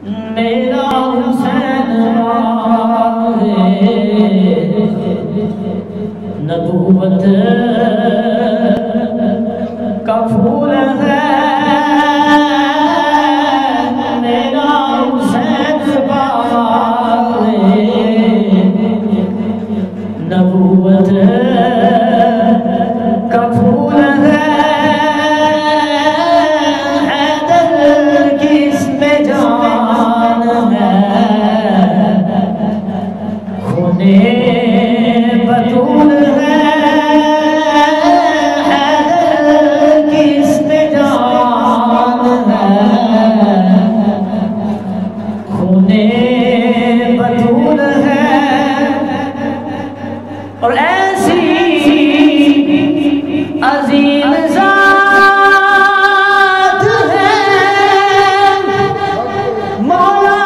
میرا حسین نبوت کا پھول ہے میرا حسین نبوت کا پھول ہے حیدر کی اس میں جان ہے خونے بتول ہے حیدر کی اس میں جان ہے خونے بتول ہے اور ایسی عظیم ذات ہے مولا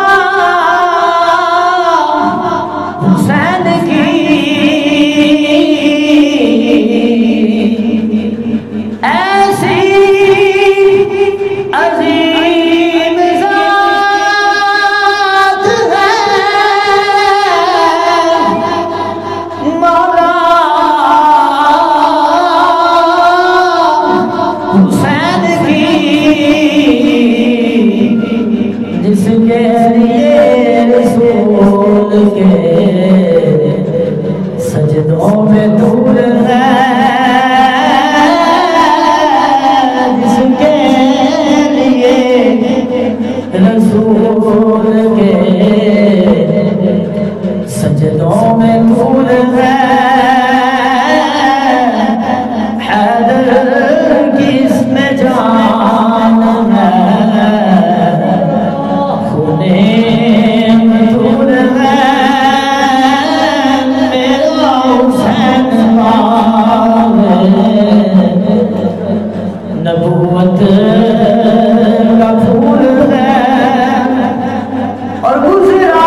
حسین کی ایسی عظیم ذات ہے مولا حسین کی جس کے لیے رسول کے سجدوں میں دور ہے جس کے لیے رسول کے سجدوں میں دور ہے حیدر کی اس میں جان ہے خونے بتول ہے میرا حسین نبوت کا پھول ہے اور گزرا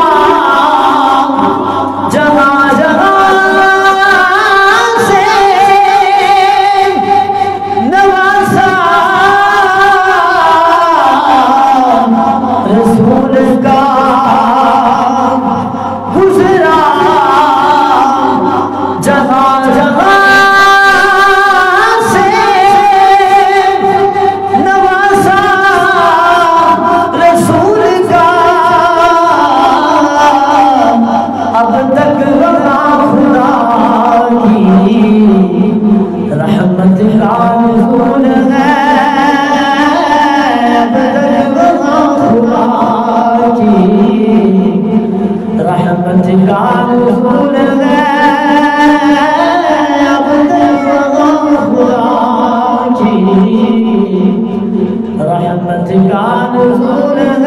جہاں جہاں سے نوازا رسول کا گزرا جہاں جہاں سے نوازا رسول کا اب تک وہاں خدا کی رحمت کا نزول ہے اب تک وہاں خدا کی رحمت کا نزول ہے اب تک وہاں خدا کی رحمت کا نزول ہے